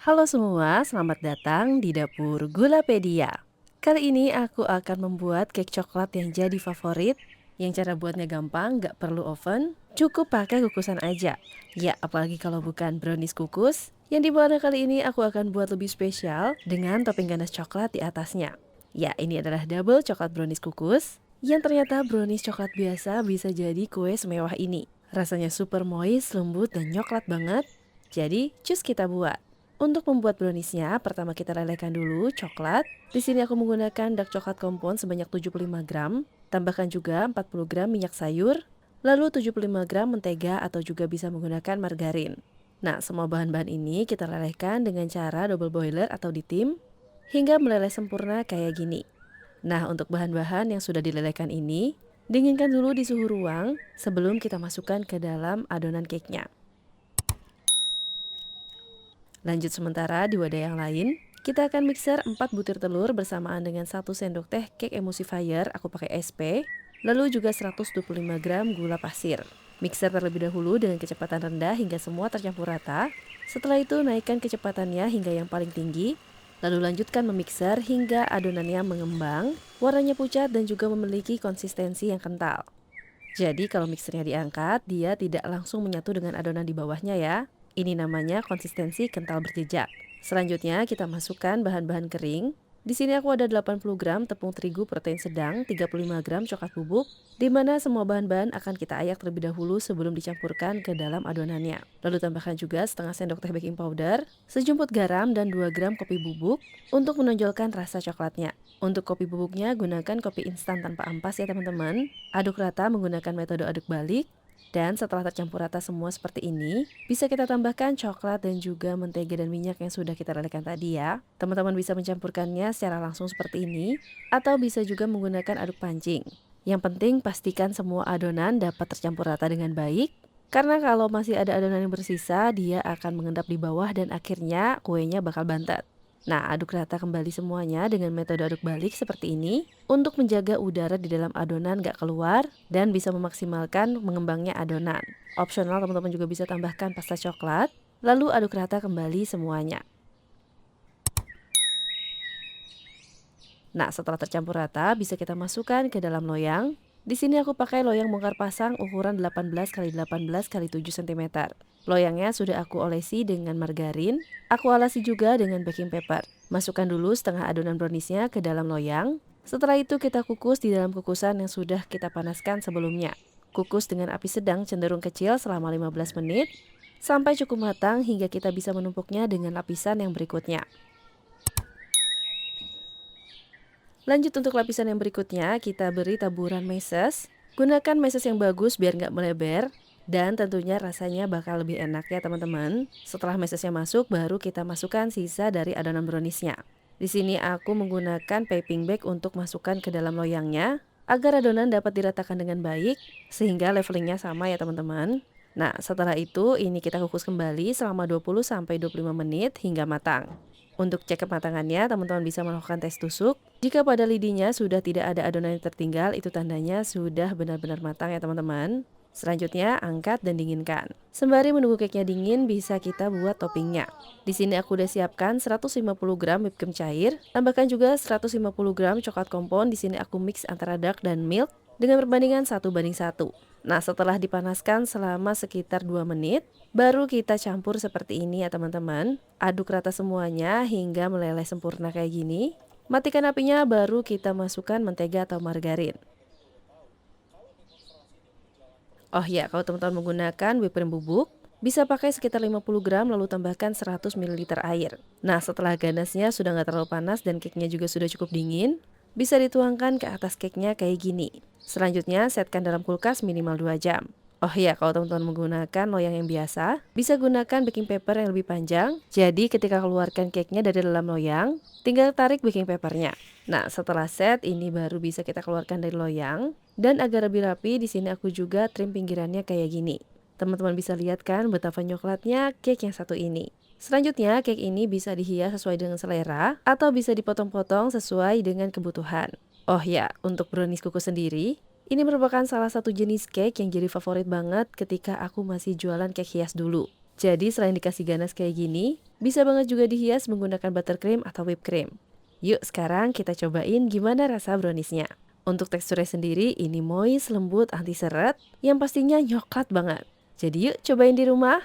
Halo semua, selamat datang di Dapur Gulapedia. Kali ini aku akan membuat cake coklat yang jadi favorit, yang cara buatnya gampang, gak perlu oven, cukup pakai kukusan aja. Ya, apalagi kalau bukan brownies kukus, yang dimana kali ini aku akan buat lebih spesial dengan topping ganas coklat di atasnya. Ya, ini adalah double coklat brownies kukus, yang ternyata brownies coklat biasa bisa jadi kue semewah ini. Rasanya super moist, lembut, dan coklat banget. Jadi, cus kita buat. Untuk membuat browniesnya, pertama kita lelehkan dulu coklat. Di sini aku menggunakan dark coklat kompon sebanyak 75 gram. Tambahkan juga 40 gram minyak sayur, lalu 75 gram mentega atau juga bisa menggunakan margarin. Nah, semua bahan-bahan ini kita lelehkan dengan cara double boiler atau ditim hingga meleleh sempurna kayak gini. Nah, untuk bahan-bahan yang sudah dilelehkan ini, dinginkan dulu di suhu ruang sebelum kita masukkan ke dalam adonan cake-nya. Lanjut sementara di wadah yang lain, kita akan mixer 4 butir telur bersamaan dengan 1 sendok teh cake emulsifier, aku pakai SP, lalu juga 125 gram gula pasir. Mixer terlebih dahulu dengan kecepatan rendah hingga semua tercampur rata. Setelah itu naikkan kecepatannya hingga yang paling tinggi, lalu lanjutkan memixer hingga adonannya mengembang, warnanya pucat dan juga memiliki konsistensi yang kental. Jadi kalau mixernya diangkat, dia tidak langsung menyatu dengan adonan di bawahnya ya. Ini namanya konsistensi kental berjejak. Selanjutnya kita masukkan bahan-bahan kering. Di sini aku ada 80 gram tepung terigu protein sedang, 35 gram coklat bubuk, di mana semua bahan-bahan akan kita ayak terlebih dahulu sebelum dicampurkan ke dalam adonannya. Lalu tambahkan juga setengah sendok teh baking powder, sejumput garam dan 2 gram kopi bubuk untuk menonjolkan rasa coklatnya. Untuk kopi bubuknya gunakan kopi instan tanpa ampas ya teman-teman. Aduk rata menggunakan metode aduk balik. Dan setelah tercampur rata semua seperti ini, bisa kita tambahkan coklat dan juga mentega dan minyak yang sudah kita lelehkan tadi ya. Teman-teman bisa mencampurkannya secara langsung seperti ini, atau bisa juga menggunakan aduk pancing. Yang penting pastikan semua adonan dapat tercampur rata dengan baik, karena kalau masih ada adonan yang bersisa, dia akan mengendap di bawah dan akhirnya kuenya bakal bantet. Nah, aduk rata kembali semuanya dengan metode aduk balik seperti ini untuk menjaga udara di dalam adonan gak keluar dan bisa memaksimalkan mengembangnya adonan. Opsional teman-teman juga bisa tambahkan pasta coklat, lalu aduk rata kembali semuanya. Nah, setelah tercampur rata, bisa kita masukkan ke dalam loyang. Di sini aku pakai loyang bongkar pasang ukuran 18 x 18 x 7 cm. Loyangnya sudah aku olesi dengan margarin. Aku alasi juga dengan baking paper. Masukkan dulu setengah adonan browniesnya ke dalam loyang. Setelah itu kita kukus di dalam kukusan yang sudah kita panaskan sebelumnya. Kukus dengan api sedang cenderung kecil selama 15 menit sampai cukup matang hingga kita bisa menumpuknya dengan lapisan yang berikutnya. Lanjut untuk lapisan yang berikutnya, kita beri taburan meses. Gunakan meses yang bagus biar nggak melebar. Dan tentunya rasanya bakal lebih enak ya teman-teman. Setelah mesesnya masuk, baru kita masukkan sisa dari adonan browniesnya. Di sini aku menggunakan piping bag untuk masukkan ke dalam loyangnya, agar adonan dapat diratakan dengan baik, sehingga levelingnya sama ya teman-teman. Nah, setelah itu ini kita kukus kembali selama 20-25 menit hingga matang. Untuk cek kematangannya, teman-teman bisa melakukan tes tusuk. Jika pada lidinya sudah tidak ada adonan yang tertinggal, itu tandanya sudah benar-benar matang ya teman-teman. Selanjutnya, angkat dan dinginkan. Sembari menunggu cake-nya dingin, bisa kita buat toppingnya. Di sini aku udah siapkan 150 gram whipped cream cair, tambahkan juga 150 gram coklat kompon. Di sini aku mix antara dark dan milk dengan perbandingan 1:1. Nah, setelah dipanaskan selama sekitar 2 menit, baru kita campur seperti ini ya teman-teman. Aduk rata semuanya hingga meleleh sempurna kayak gini. Matikan apinya, baru kita masukkan mentega atau margarin. Oh ya, kalau teman-teman menggunakan whipped cream bubuk, bisa pakai sekitar 50 gram lalu tambahkan 100 ml air. Nah, setelah ganasnya sudah nggak terlalu panas dan cake-nya juga sudah cukup dingin, bisa dituangkan ke atas cake-nya kayak gini. Selanjutnya, setkan dalam kulkas minimal 2 jam. Oh ya, kalau teman-teman menggunakan loyang yang biasa, bisa gunakan baking paper yang lebih panjang. Jadi ketika keluarkan cake-nya dari dalam loyang, tinggal tarik baking papernya. Nah, setelah set, ini baru bisa kita keluarkan dari loyang. Dan agar lebih rapi, di sini aku juga trim pinggirannya kayak gini. Teman-teman bisa lihat kan betapa coklatnya cake yang satu ini. Selanjutnya, cake ini bisa dihias sesuai dengan selera atau bisa dipotong-potong sesuai dengan kebutuhan. Oh ya, untuk brownies kukus sendiri, ini merupakan salah satu jenis cake yang jadi favorit banget ketika aku masih jualan cake hias dulu. Jadi selain dikasih ganas kayak gini, Bisa banget juga dihias menggunakan buttercream atau whipped cream. Yuk sekarang kita cobain gimana rasa browniesnya. Untuk teksturnya sendiri ini moist, lembut, anti seret, yang pastinya nyoklat banget. Jadi yuk cobain di rumah.